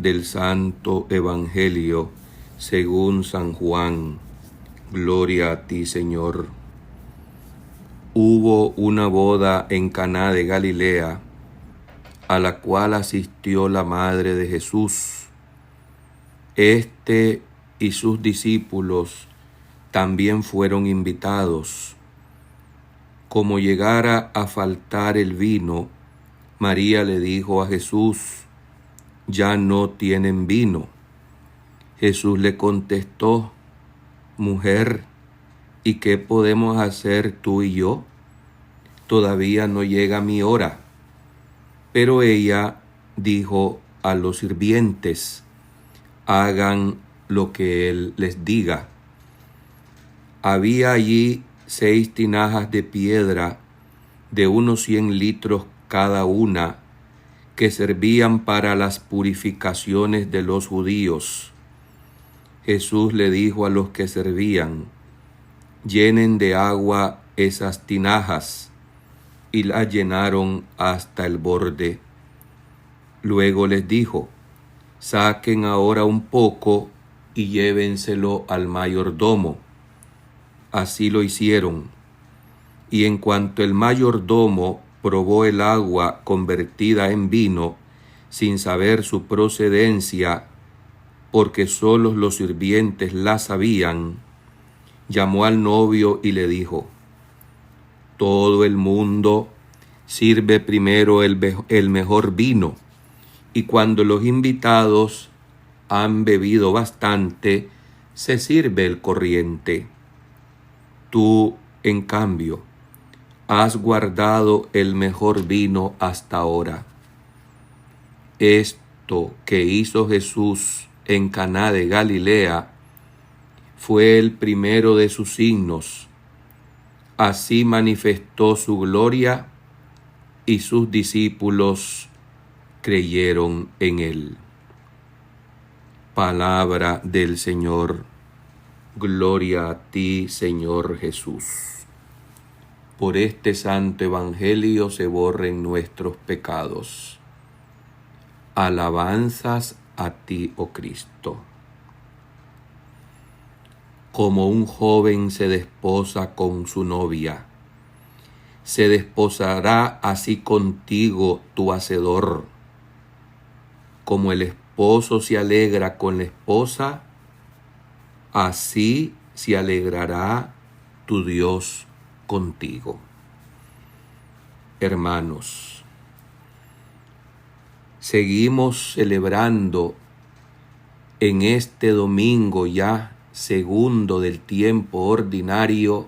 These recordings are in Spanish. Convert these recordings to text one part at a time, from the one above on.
del Santo Evangelio según San Juan. Gloria a ti, Señor. Hubo una boda en Caná de Galilea, a la cual asistió la madre de Jesús. Este y sus discípulos también fueron invitados. Como llegara a faltar el vino, María le dijo a Jesús: «Ya no tienen vino». Jesús le contestó: «Mujer, ¿y qué podemos hacer tú y yo? Todavía no llega mi hora». Pero ella dijo a los sirvientes: «Hagan lo que él les diga». Había allí 6 tinajas de piedra de unos 100 litros cada una, que servían para las purificaciones de los judíos. Jesús le dijo a los que servían: «Llenen de agua esas tinajas», y las llenaron hasta el borde. Luego les dijo: «Saquen ahora un poco y llévenselo al mayordomo». Así lo hicieron. Y en cuanto el mayordomo probó el agua convertida en vino, sin saber su procedencia, porque solos los sirvientes la sabían, llamó al novio y le dijo: «Todo el mundo sirve primero el mejor vino, y cuando los invitados han bebido bastante, se sirve el corriente. Tú, en cambio, has guardado el mejor vino hasta ahora». Esto que hizo Jesús en Caná de Galilea fue el primero de sus signos. Así manifestó su gloria y sus discípulos creyeron en él. Palabra del Señor. Gloria a ti, Señor Jesús. Por este santo evangelio se borren nuestros pecados. Alabanzas a ti, oh Cristo. Como un joven se desposa con su novia, se desposará así contigo tu Hacedor. Como el esposo se alegra con la esposa, así se alegrará tu Dios contigo. Hermanos, seguimos celebrando en este domingo ya segundo del tiempo ordinario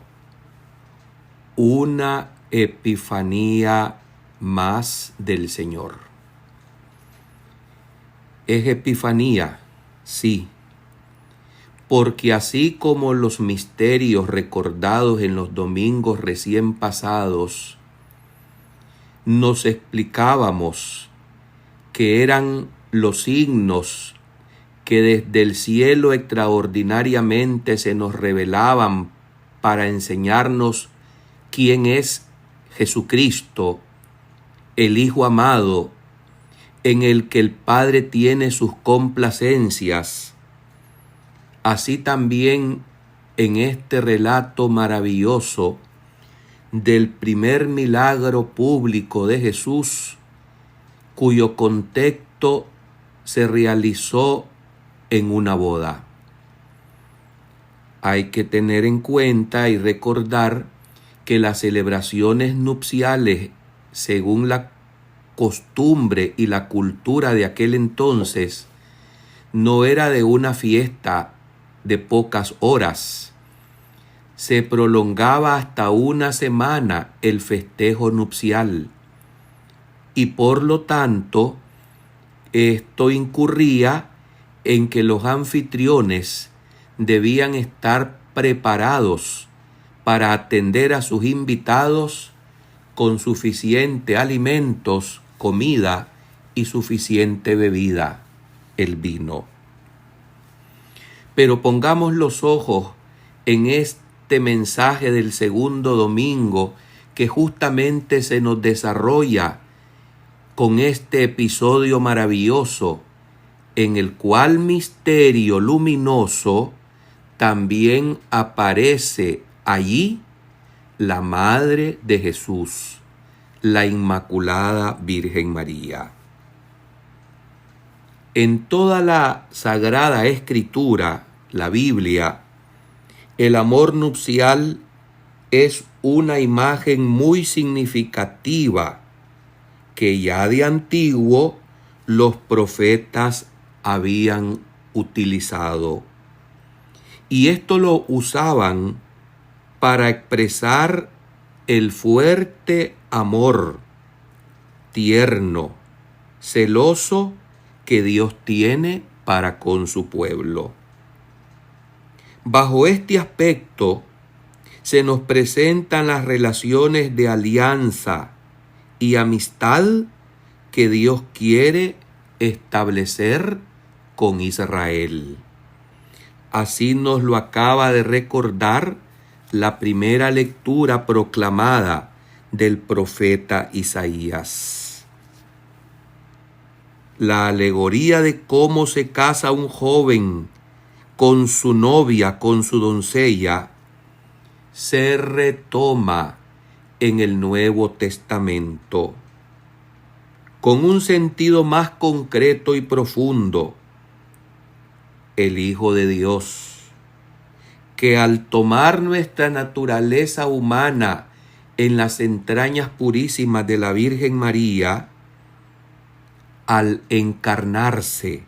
una epifanía más del Señor. Es epifanía, sí, porque así como los misterios recordados en los domingos recién pasados nos explicábamos que eran los signos que desde el cielo extraordinariamente se nos revelaban para enseñarnos quién es Jesucristo, el Hijo amado, en el que el Padre tiene sus complacencias. Así también en este relato maravilloso del primer milagro público de Jesús, cuyo contexto se realizó en una boda. Hay que tener en cuenta y recordar que las celebraciones nupciales, según la costumbre y la cultura de aquel entonces, no era de una fiesta de pocas horas. Se prolongaba hasta una semana el festejo nupcial, y por lo tanto esto incurría en que los anfitriones debían estar preparados para atender a sus invitados con suficiente alimentos, comida y suficiente bebida, el vino. Pero pongamos los ojos en este mensaje del segundo domingo que justamente se nos desarrolla con este episodio maravilloso en el cual misterio luminoso también aparece allí la Madre de Jesús, la Inmaculada Virgen María. En toda la Sagrada Escritura, la Biblia, el amor nupcial es una imagen muy significativa que ya de antiguo los profetas habían utilizado. Y esto lo usaban para expresar el fuerte amor tierno, celoso que Dios tiene para con su pueblo. Bajo este aspecto se nos presentan las relaciones de alianza y amistad que Dios quiere establecer con Israel. Así nos lo acaba de recordar la primera lectura proclamada del profeta Isaías. La alegoría de cómo se casa un joven con su novia, con su doncella, se retoma en el Nuevo Testamento con un sentido más concreto y profundo. El Hijo de Dios, que al tomar nuestra naturaleza humana en las entrañas purísimas de la Virgen María, al encarnarse,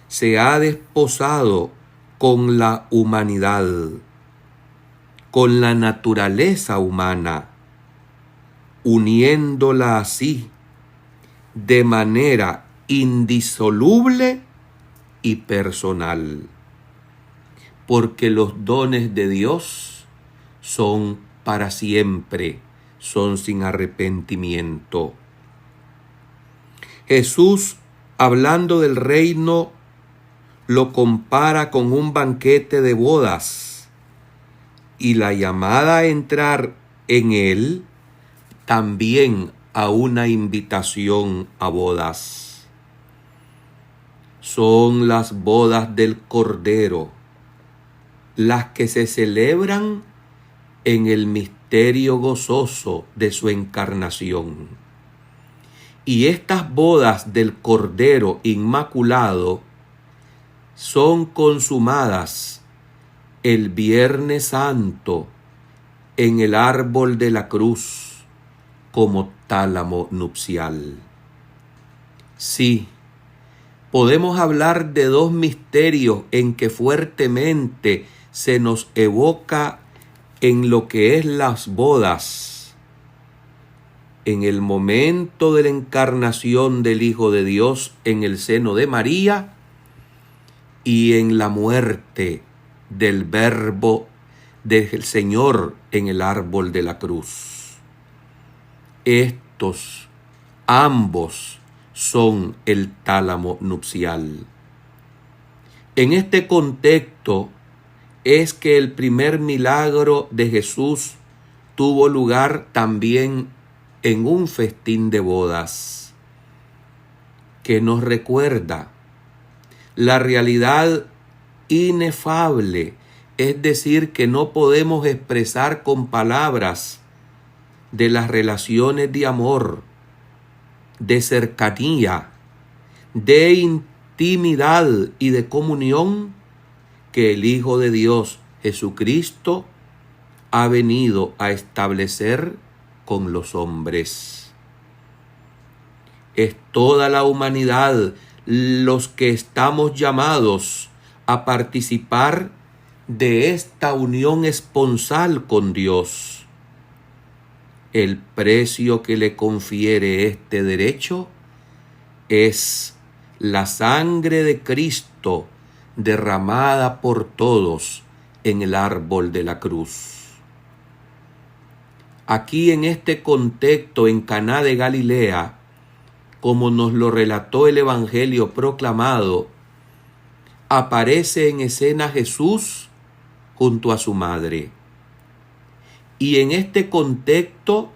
se ha desposado con la humanidad, con la naturaleza humana, uniéndola así de manera indisoluble y personal, porque los dones de Dios son para siempre, son sin arrepentimiento. Jesús, hablando del reino, lo compara con un banquete de bodas, y la llamada a entrar en él también a una invitación a bodas. Son las bodas del Cordero, las que se celebran en el misterio gozoso de su encarnación. Y estas bodas del Cordero Inmaculado son consumadas el Viernes Santo en el árbol de la cruz como tálamo nupcial. Sí, podemos hablar de dos misterios en que fuertemente se nos evoca en lo que es las bodas. En el momento de la encarnación del Hijo de Dios en el seno de María y en la muerte del Verbo del Señor en el árbol de la cruz. Estos ambos son el tálamo nupcial. En este contexto es que el primer milagro de Jesús tuvo lugar también en un festín de bodas, que nos recuerda la realidad inefable, es decir, que no podemos expresar con palabras, de las relaciones de amor, de cercanía, de intimidad y de comunión que el Hijo de Dios, Jesucristo, ha venido a establecer con los hombres. Es toda la humanidad los que estamos llamados a participar de esta unión esponsal con Dios. El precio que le confiere este derecho es la sangre de Cristo derramada por todos en el árbol de la cruz. Aquí en este contexto en Caná de Galilea, como nos lo relató el Evangelio proclamado, aparece en escena Jesús junto a su madre. Y en este contexto,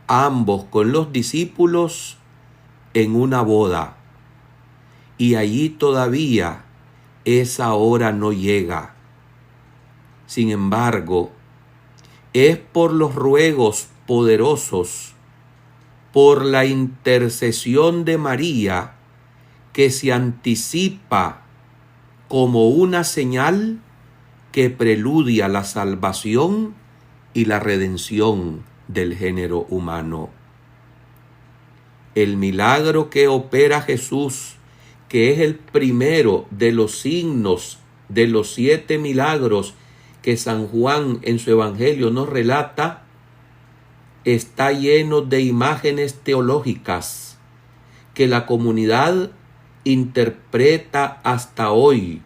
ambos con los discípulos en una boda. y allí todavía esa hora no llega. Sin embargo, es por los ruegos poderosos, por la intercesión de María, que se anticipa como una señal que preludia la salvación y la redención del género humano. El milagro que opera Jesús, que es el primero de los signos de los 7 milagros que San Juan en su Evangelio nos relata, está lleno de imágenes teológicas que la comunidad interpreta hasta hoy,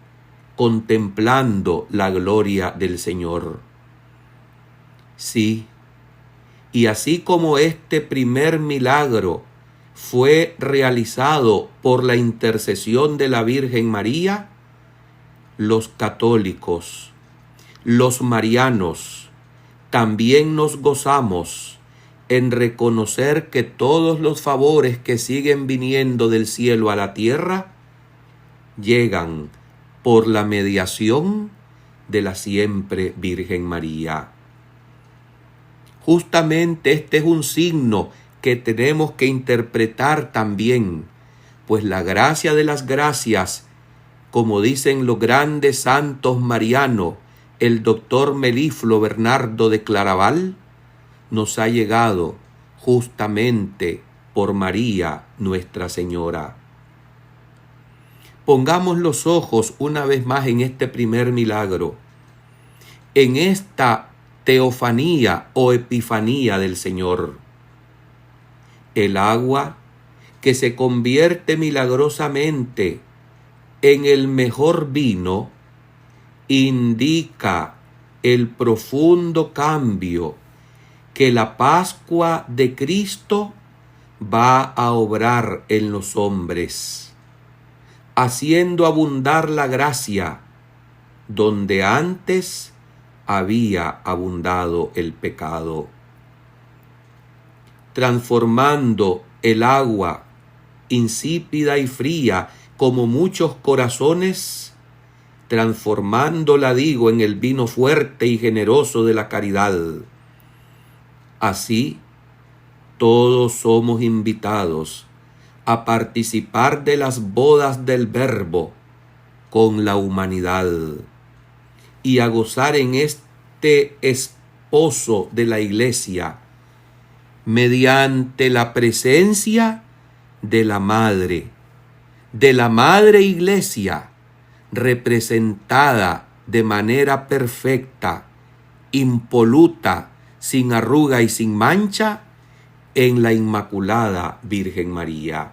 contemplando la gloria del Señor. Sí, y así como este primer milagro fue realizado por la intercesión de la Virgen María, los católicos, los marianos, también nos gozamos en reconocer que todos los favores que siguen viniendo del cielo a la tierra llegan por la mediación de la siempre Virgen María. Justamente este es un signo que tenemos que interpretar también, pues la gracia de las gracias, como dicen los grandes santos marianos, el doctor Melifluo Bernardo de Claraval, nos ha llegado justamente por María Nuestra Señora. Pongamos los ojos una vez más en este primer milagro, en esta teofanía o epifanía del Señor. El agua que se convierte milagrosamente en el mejor vino indica el profundo cambio que la Pascua de Cristo va a obrar en los hombres, haciendo abundar la gracia donde antes había abundado el pecado, transformando el agua insípida y fría como muchos corazones, transformándola, digo, en el vino fuerte y generoso de la caridad. Así, todos somos invitados a participar de las bodas del Verbo con la humanidad y a gozar en este esposo de la Iglesia mediante la presencia de la Madre Iglesia, representada de manera perfecta, impoluta, sin arruga y sin mancha, en la Inmaculada Virgen María.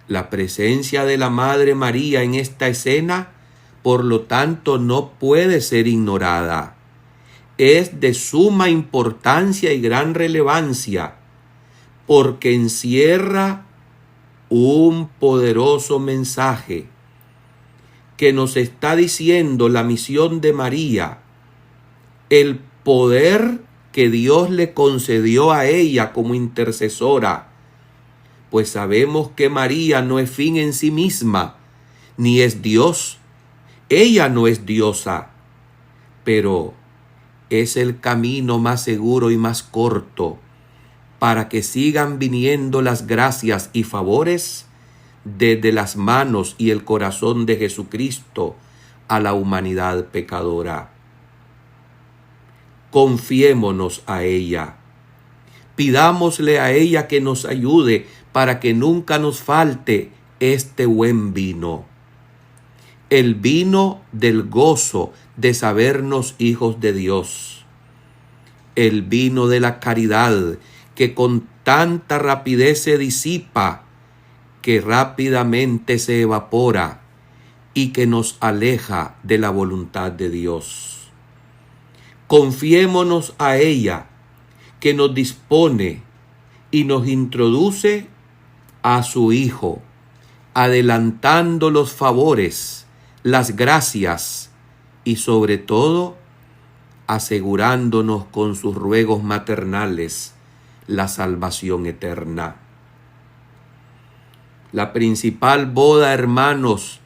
La presencia de la Madre María en esta escena, por lo tanto, no puede ser ignorada. Es de suma importancia y gran relevancia, porque encierra un poderoso mensaje que nos está diciendo la misión de María, el poder que Dios le concedió a ella como intercesora, pues sabemos que María no es fin en sí misma, ni es Dios. Ella no es diosa, pero es el camino más seguro y más corto para que sigan viniendo las gracias y favores desde las manos y el corazón de Jesucristo a la humanidad pecadora. Confiémonos a ella. Pidámosle a ella que nos ayude para que nunca nos falte este buen vino. El vino del gozo de sabernos hijos de Dios. El vino de la caridad que con tanta rapidez se disipa, que rápidamente se evapora y que nos aleja de la voluntad de Dios. Confiémonos a ella, que nos dispone y nos introduce a su Hijo, adelantando los favores, las gracias y sobre todo asegurándonos con sus ruegos maternales la salvación eterna. La principal boda, hermanos,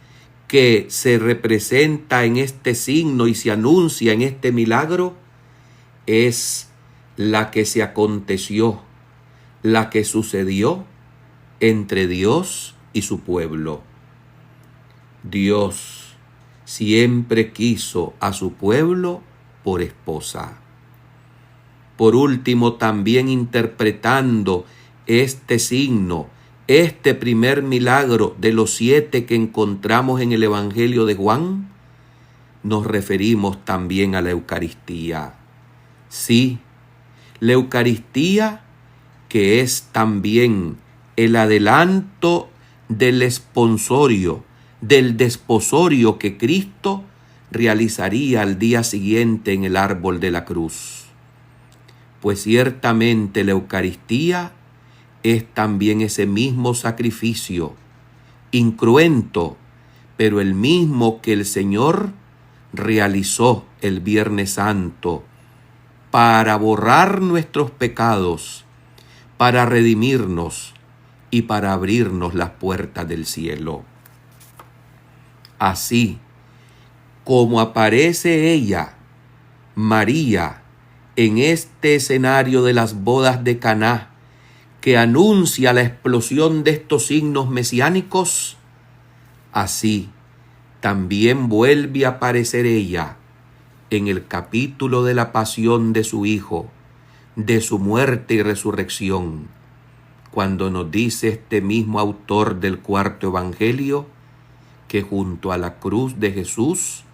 que se representa en este signo y se anuncia en este milagro, es la que se aconteció, la que sucedió entre Dios y su pueblo. Dios siempre quiso a su pueblo por esposa. Por último, también interpretando este signo, este primer milagro de los 7 que encontramos en el Evangelio de Juan, nos referimos también a la Eucaristía. Sí, la Eucaristía, que es también el adelanto del esponsorio, del desposorio que Cristo realizaría al día siguiente en el árbol de la cruz. Pues ciertamente la Eucaristía es también ese mismo sacrificio, incruento, pero el mismo que el Señor realizó el Viernes Santo para borrar nuestros pecados, para redimirnos y para abrirnos las puertas del cielo. Así como aparece ella, María, en este escenario de las bodas de Caná, que anuncia la explosión de estos signos mesiánicos, así también vuelve a aparecer ella en el capítulo de la pasión de su Hijo, de su muerte y resurrección, cuando nos dice este mismo autor del 4º Evangelio que junto a la cruz de Jesús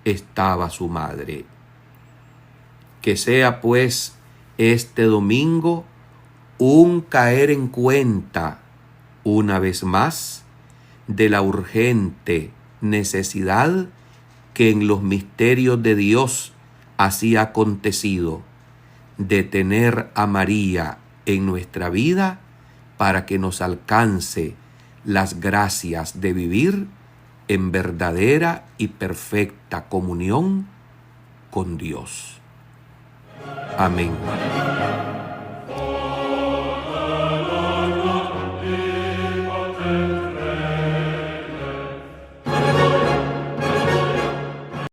estaba su madre. Que sea pues este domingo un caer en cuenta, una vez más, de la urgente necesidad que en los misterios de Dios así ha acontecido, de tener a María en nuestra vida para que nos alcance las gracias de vivir en verdadera y perfecta comunión con Dios. Amén.